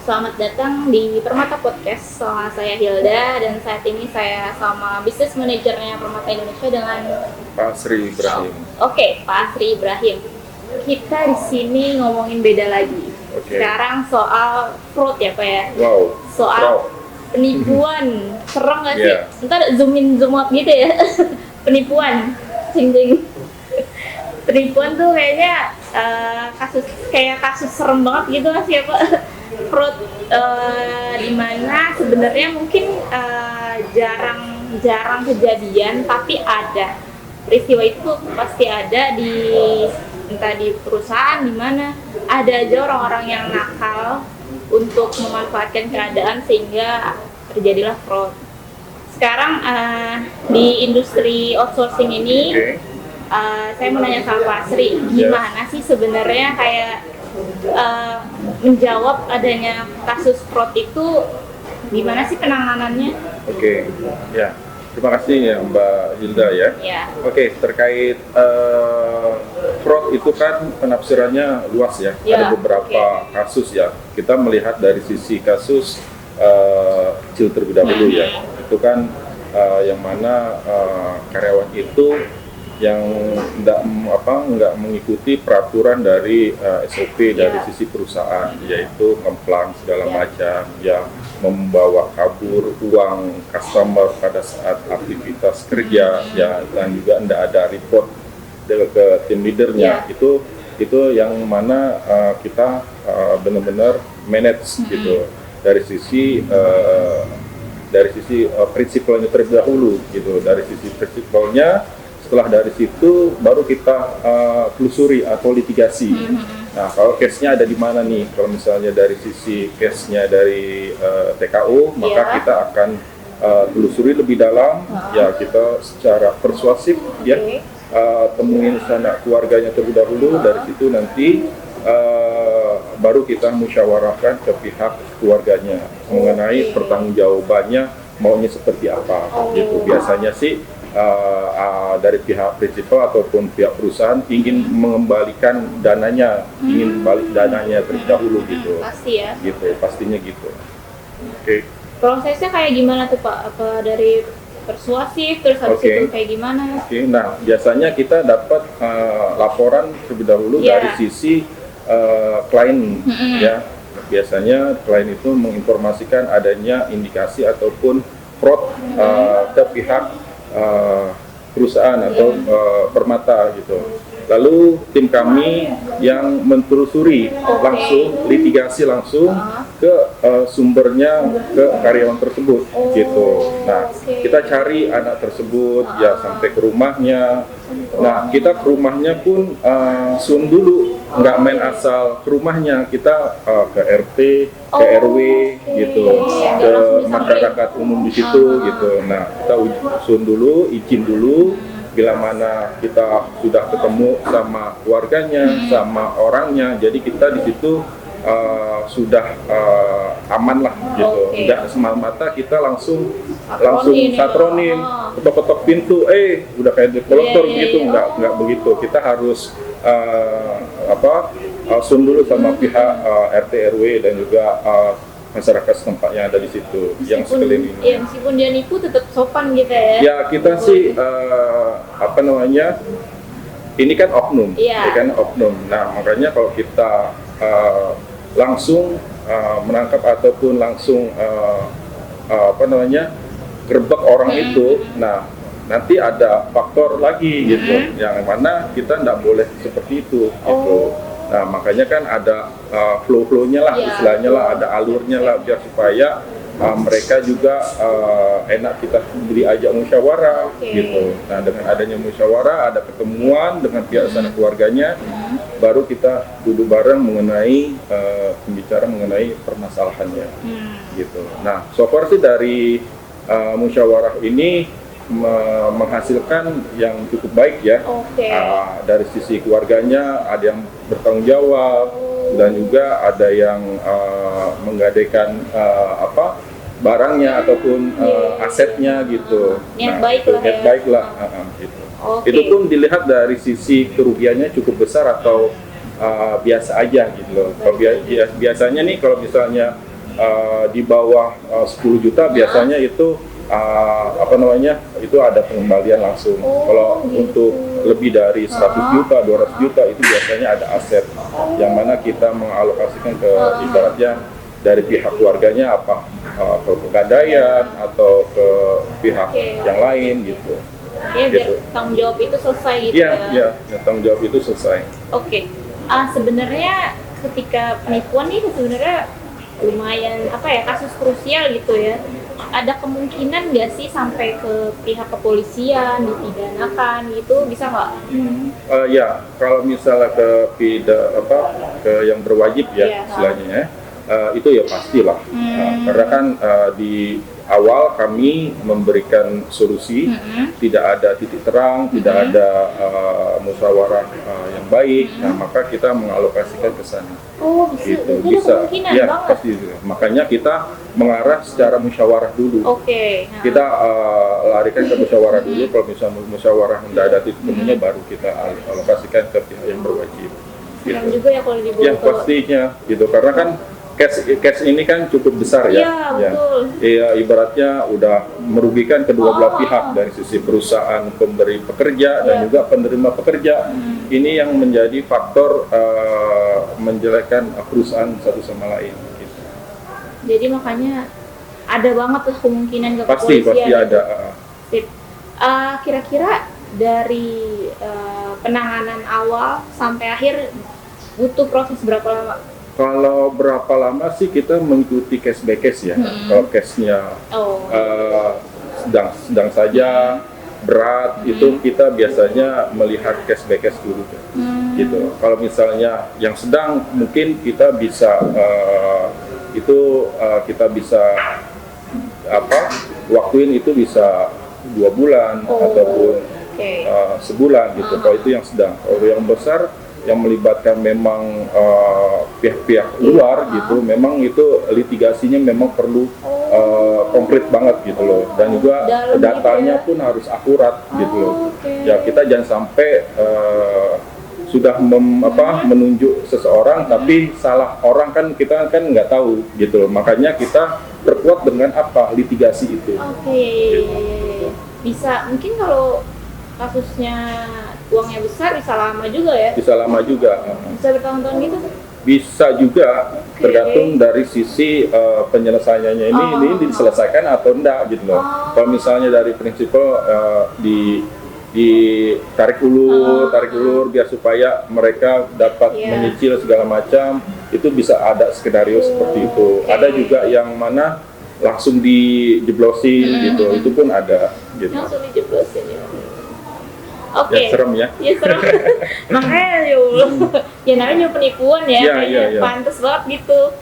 selamat datang di Permata Podcast. Sama saya Hilda dan saat ini saya sama bisnis manajernya Permata Indonesia dengan Pak Sri Ibrahim. Oke, Pak Sri Ibrahim. Kita di sini ngomongin beda lagi. Oke. Sekarang soal fraud ya Pak ya. Wow. Soal Fraud. penipuan. Serem nggak sih? Yeah. Ntar zoom in zoom out gitu ya. Penipuan. Cing-cing. Penipuan tuh kayaknya kasus serem banget gitu nggak sih ya Pak? Fraud dimana sebenarnya mungkin jarang kejadian, tapi ada peristiwa itu pasti ada di entah di perusahaan di mana ada aja orang-orang yang nakal untuk memanfaatkan keadaan sehingga terjadilah fraud. Sekarang di industri outsourcing ini saya mau nanya sama Pak Sri, gimana sih sebenarnya kayak menjawab adanya kasus fraud itu, gimana sih penanganannya? Oke, ya. Terima kasih ya Mbak Hilda ya. Ya. Oke, terkait fraud itu kan penafsirannya luas ya. Ya, Ada beberapa kasus ya. Kita melihat dari sisi kasus kecil terlebih dahulu ya. Itu kan yang mana karyawan itu yang nggak mengikuti peraturan dari SOP dari sisi perusahaan, yaitu ngemplang segala macam, yang membawa kabur uang customer pada saat aktivitas kerja, ya, dan juga tidak ada report ke tim leadernya. Itu yang mana kita benar-benar manage gitu dari sisi prinsipalnya terlebih dahulu gitu. Dari sisi prinsipalnya, setelah dari situ baru kita telusuri atau litigasi. Nah, kalau case-nya ada di mana nih? Kalau misalnya dari sisi case-nya dari TKO, maka kita akan telusuri lebih dalam. Ya, kita secara persuasif ya temuin sana keluarganya terlebih dahulu. Dari situ nanti baru kita musyawarahkan ke pihak keluarganya mengenai pertanggungjawabannya maunya seperti apa. Gitu. Biasanya sih dari pihak prinsipal ataupun pihak perusahaan ingin mengembalikan dananya, ingin balik dananya terlebih dahulu gitu. Pasti ya. Gitu, pastinya gitu. Oke. Prosesnya kayak gimana tuh Pak? Apa dari persuasif terus habis itu kayak gimana? Oke. Nah, biasanya kita dapat laporan terlebih dahulu dari sisi klien ya. Biasanya klien itu menginformasikan adanya indikasi ataupun fraud ke pihak perusahaan atau Permata gitu. Lalu tim kami yang mentelusuri langsung, litigasi langsung ke sumbernya, ke karyawan tersebut gitu. Nah, kita cari anak tersebut ya sampai ke rumahnya. Nah, kita ke rumahnya pun sun dulu, nggak main asal ke rumahnya. Kita ke RT, ke RW gitu, ke masyarakat umum di situ gitu. Nah, kita sun dulu, izin dulu. Bila mana kita sudah ketemu sama keluarganya, sama orangnya, jadi kita di situ sudah aman lah gitu. Tidak semata-mata kita langsung satronin, ketok-ketok pintu, udah kayak dekolektor gitu, nggak begitu. Kita harus sun dulu sama pihak RT RW dan juga masyarakat setempat yang ada di situ, yang sekeliling ini. Iya, meskipun dia nipu tetap sopan gitu ya. Ya, kita sih ini kan oknum, oknum. Nah, makanya kalau kita langsung menangkap ataupun langsung gerbek orang itu, nah nanti ada faktor lagi gitu, yang mana kita tidak boleh seperti itu gitu. Nah, makanya kan ada flow-nya lah, istilahnya lah, ada alurnya lah, biar supaya mereka juga enak kita diajak musyawarah gitu. Nah, dengan adanya musyawarah, ada ketemuan dengan pihak sana keluarganya, baru kita duduk bareng mengenai pembicara mengenai permasalahannya gitu. Nah, so far sih dari musyawarah ini menghasilkan yang cukup baik ya. Dari sisi keluarganya ada yang bertanggung jawab dan juga ada yang menggadaikan barangnya ataupun asetnya gitu. Niat baik lah gitu. Itu pun dilihat dari sisi kerugiannya cukup besar atau biasa aja gitu loh. Kalau biasanya nih kalau misalnya di bawah 10 juta biasanya itu itu ada pengembalian langsung. Kalau untuk lebih dari 100 juta, 200 juta itu biasanya ada aset yang mana kita mengalokasikan ke ibaratnya dari pihak keluarganya ke pegadaian atau ke pihak yang lain gitu. Ya, biar tanggung jawab itu selesai gitu ya. Iya, tanggung jawab itu selesai. Oke. Sebenarnya ketika penipuan ini sebenarnya lumayan kasus krusial gitu ya. Ada kemungkinan nggak sih sampai ke pihak kepolisian dipidanakan gitu, bisa nggak? Ya, kalau misalnya ke yang berwajib ya istilahnya itu ya pastilah. Karena kan di awal kami memberikan solusi, tidak ada titik terang, tidak ada musyawarah yang baik, nah maka kita mengalokasikan ke sana. Oh, gitu. Bisa, ya banget. pasti. Makanya kita mengarah secara musyawarah dulu. Oke. Kita larikan ke musyawarah dulu. Kalau misalnya musyawarah tidak ada titik temunya, baru kita alokasikan ke pihak yang berwajib. Gitu. Juga ya kalau dibawa ya pastinya, gitu. Karena kan cash ini kan cukup besar ya. Iya, betul. Iya, ibaratnya udah merugikan kedua belah pihak dari sisi perusahaan pemberi pekerja dan juga penerima pekerja. Ini yang menjadi faktor menjelekkan perusahaan satu sama lain. Gitu. Jadi makanya ada banget lah kemungkinan ke pasti ada. Kira-kira dari penanganan awal sampai akhir butuh proses berapa lama? Kalau berapa lama sih kita mengikuti case by case ya. Kalau case-nya sedang saja, berat, itu kita biasanya melihat case by case dulu. Gitu. Kalau misalnya yang sedang, mungkin kita bisa waktuin itu bisa 2 bulan ataupun sebulan gitu. Kalau itu yang sedang. Kalau yang besar yang melibatkan memang pihak-pihak luar gitu, memang itu litigasinya memang perlu konkret banget gitu loh, dan juga datanya pun harus akurat gitu loh. Ya kita jangan sampai sudah menunjuk seseorang tapi salah orang, kan kita kan nggak tahu gitu loh. Makanya kita perkuat dengan litigasi itu. Bisa mungkin kalau kasusnya uangnya besar bisa lama juga ya? Bisa lama juga. Bisa bertahun-tahun gitu? Bisa juga, tergantung dari sisi penyelesaiannya ini diselesaikan atau enggak gitu loh. Kalau misalnya dari prinsipal tarik ulur biar supaya mereka dapat menyicil segala macam, itu bisa ada skenario seperti itu. Ada juga yang mana langsung dijeblosin gitu, itu pun ada gitu. Langsung dijeblosin ya. Ya, serem ya. Ya serem. Makanya ya namanya penipuan ya, pantes banget gitu.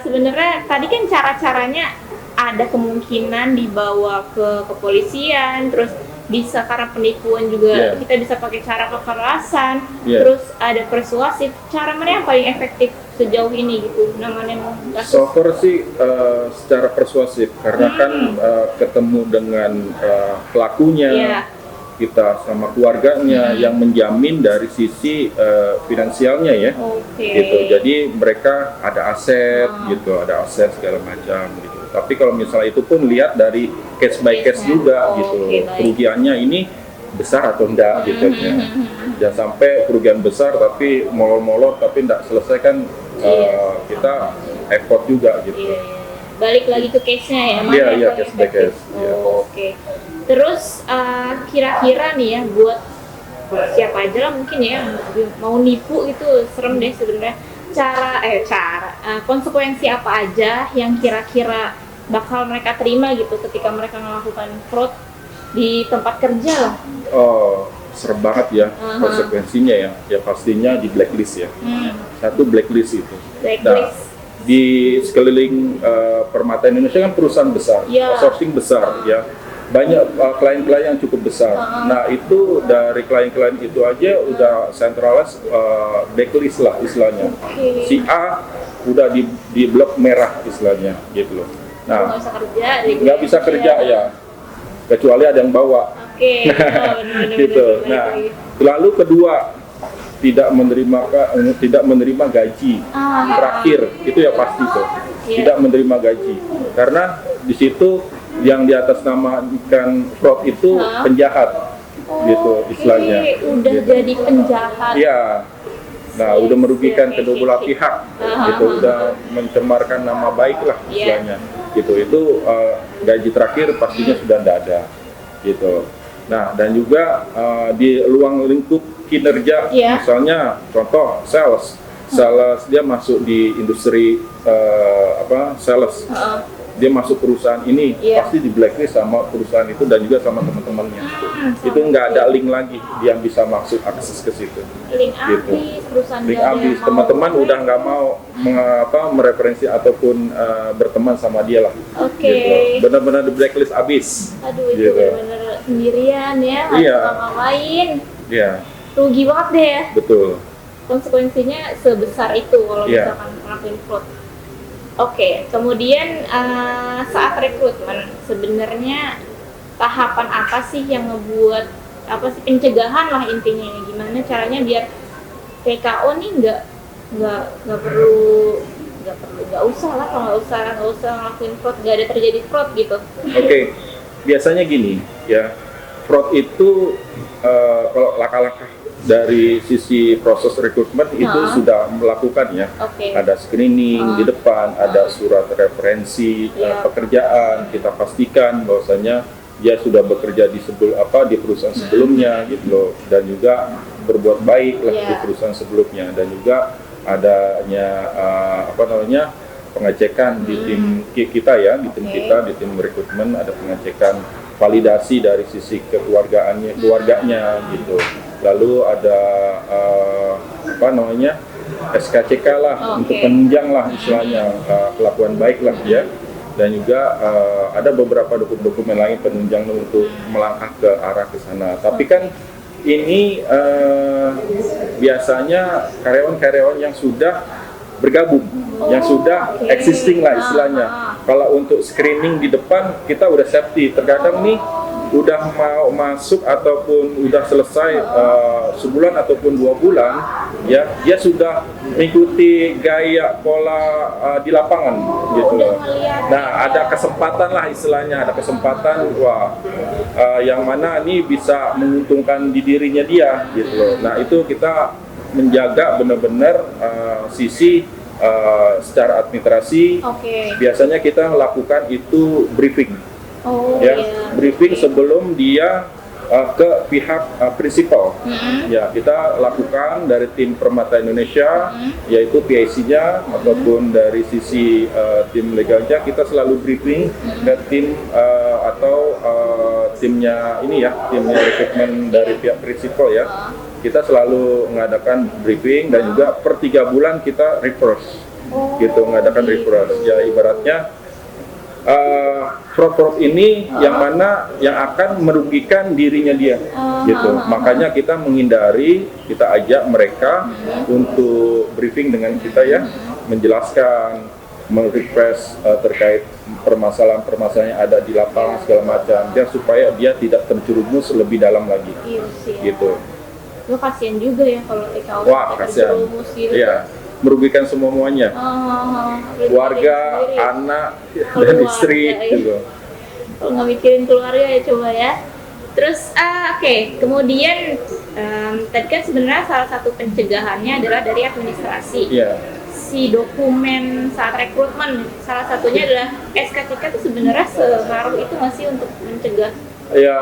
Sebenarnya tadi kan cara-caranya ada kemungkinan dibawa ke kepolisian, terus bisa karena penipuan juga kita bisa pakai cara kekerasan, terus ada persuasif. Cara mana yang paling efektif sejauh ini gitu nanganin kasus? So far sih secara persuasif, karena kan ketemu dengan pelakunya, kita sama keluarganya yang menjamin dari sisi finansialnya ya, gitu. Jadi mereka ada aset gitu, ada aset segala macam gitu. Tapi kalau misalnya itu pun lihat dari case by case juga gitu, kerugiannya ini besar atau enggak gitu ya. Jangan sampai kerugian besar tapi molor-molor tapi enggak selesai, kan kita effort juga gitu. Balik lagi ke case-nya ya, Iya, case by case. Terus kira-kira nih ya, buat siapa aja lah mungkin ya mau nipu itu serem deh sebenarnya. Konsekuensi apa aja yang kira-kira bakal mereka terima gitu ketika mereka melakukan fraud di tempat kerja lah? Serem banget ya konsekuensinya ya. Ya pastinya di blacklist ya. Satu blacklist itu. Di sekeliling Permata Indonesia kan perusahaan besar, outsourcing besar ya. Banyak klien-klien yang cukup besar. Nah itu dari klien-klien itu aja udah centralized blacklist lah istilahnya. Si A udah di blok merah istilahnya gitu loh. Nah nggak bisa kerja ya, kecuali ada yang bawa. Gitu. Nah lalu kedua tidak menerima gaji terakhir, itu ya pasti tuh. Tidak menerima gaji, karena di situ yang di atas namakan fraud itu penjahat, gitu istilahnya. Udah gitu. Jadi penjahat. Iya. Nah, udah merugikan kedua belah pihak, gitu, udah mencemarkan nama baik lah istilahnya, gitu. Itu gaji terakhir pastinya sudah tidak ada, gitu. Nah, dan juga di ruang lingkup kinerja, misalnya contoh sales dia masuk di industri sales. Dia masuk perusahaan ini pasti di blacklist sama perusahaan itu dan juga sama teman-temannya. Itu nggak ada link lagi dia bisa masuk akses ke situ. Link gitu. Perusahaan link habis. Teman-teman udah nggak mau mereferensi ataupun berteman sama dia lah. Gitu. Benar-benar di blacklist habis. Aduh, itu benar-benar sendirian ya, nggak ngapain. Iya. Rugi banget deh ya. Betul. Konsekuensinya sebesar itu kalau misalkan ngelakuin fraud. Kemudian saat rekrutmen sebenarnya tahapan apa sih yang ngebuat pencegahan lah intinya, gimana caranya biar TKO nih nggak usah ngelakuin fraud, nggak ada terjadi fraud gitu. Biasanya gini ya, fraud itu kalau langkah-langkah dari sisi proses rekrutmen itu sudah melakukan ya. Ada screening di depan, ada surat referensi pekerjaan, kita pastikan bahwasanya dia sudah bekerja di perusahaan sebelumnya gitu loh, dan juga berbuat baik lah di perusahaan sebelumnya, dan juga adanya pengecekan di tim kita ya, di tim kita, di tim rekrutmen ada pengecekan validasi dari sisi keluarganya gitu. Lalu ada SKCK lah untuk penunjang lah istilahnya, kelakuan baik lah ya, dan juga ada beberapa dokumen lain penunjang untuk melangkah ke arah ke sana. Tapi kan ini biasanya karyawan-karyawan yang sudah bergabung, yang sudah existing lah istilahnya. Kalau untuk screening di depan kita udah safety, terkadang nih udah mau masuk ataupun udah selesai sebulan ataupun 2 bulan ya, dia sudah mengikuti gaya pola di lapangan gitu loh. Nah, ada kesempatan lah istilahnya, ada kesempatan yang mana ini bisa menguntungkan di dirinya dia gitu loh. Nah, itu kita menjaga benar-benar sisi secara administrasi. Biasanya kita lakukan itu briefing. Briefing sebelum dia ke pihak prinsipal. Ya, kita lakukan dari tim Permata Indonesia, yaitu PIC-nya ataupun dari sisi tim legalnya, kita selalu briefing ke tim timnya ini ya, timnya rekrutmen dari pihak prinsipal ya. Kita selalu mengadakan briefing dan juga per 3 bulan kita refresh, mengadakan refresh. Ya, ibaratnya fraud ini yang mana yang akan merugikan dirinya dia, gitu. Makanya kita menghindari, kita ajak mereka untuk briefing dengan kita ya, menjelaskan, merequest terkait permasalahan-permasalahan yang ada di lapangan segala macam, ya supaya dia tidak terjerumus lebih dalam lagi, gitu. Lo kasihan juga ya kalau TKO terjerumus gitu. Iya, merugikan semuanya, keluarga, anak, dan istri gitu. Kalau nggak mikirin keluarga ya coba ya. Terus kemudian tadi kan sebenarnya salah satu pencegahannya adalah dari administrasi. Si dokumen saat rekrutmen, salah satunya adalah SKCK, itu sebenarnya sengaruh itu masih untuk mencegah? Ya,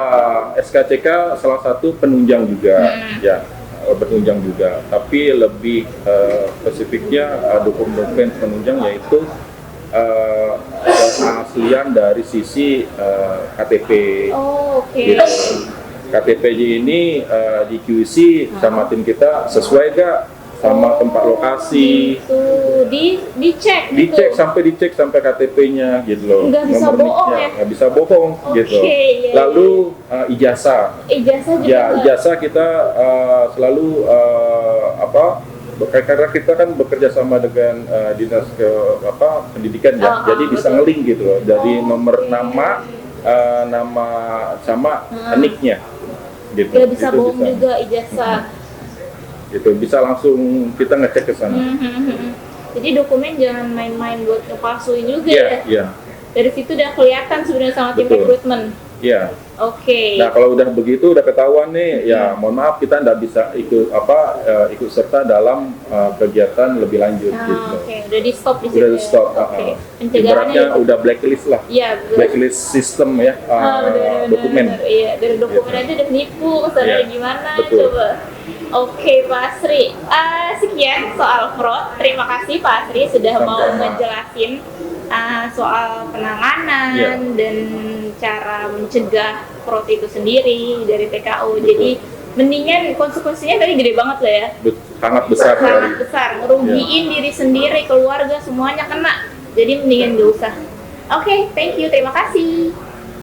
SKCK salah satu penunjang juga, ya. Bertunjang juga, tapi lebih spesifiknya dokumen penunjang yaitu pengaslian dari sisi KTP. Gitu. KTP ini di QC sama tim kita sesuai gak sama tempat lokasi, dicek sampai KTP-nya gitu loh. Nggak bisa bohong ya? Nggak bisa bohong gitu. Lalu ijazah juga. Ijazah kita selalu karena kita kan bekerja sama dengan dinas pendidikan ya, jadi bisa nge-link gitu loh, dari nomor nama sama niknya gitu. Nggak bisa bohong juga ijazah. Itu bisa langsung kita ngecek ke sana. Jadi dokumen jangan main-main buat ngepalsuin juga Iya, ya. iya. Dari situ udah kelihatan sebenarnya sama tim Betul. rekrutmen. Iya. Oke. Nah kalau udah begitu, udah ketahuan nih, ya mohon maaf kita nggak bisa ikut serta dalam kegiatan lebih lanjut gitu. Oke, udah di stop di situ. Udah di stop. Oke. Pencegahannya Ibaratnya udah blacklist lah. Iya, Blacklist sistem ya, bener, dokumen. Iya, dari dokumen Gitu. aja udah nipu, kesana Iya, gimana betul. coba. Oke, Pak Asri. Sekian soal fraud. Terima kasih Pak Asri sudah mau Sama-sama. ngejelasin soal penanganan dan cara mencegah fraud itu sendiri dari TKO. Betul. Jadi mendingan konsekuensinya tadi gede banget lah ya. Sangat besar Sangat dari. besar, ngerugiin diri sendiri, keluarga semuanya kena. Jadi mendingan gak usah. Oke, thank you, terima kasih.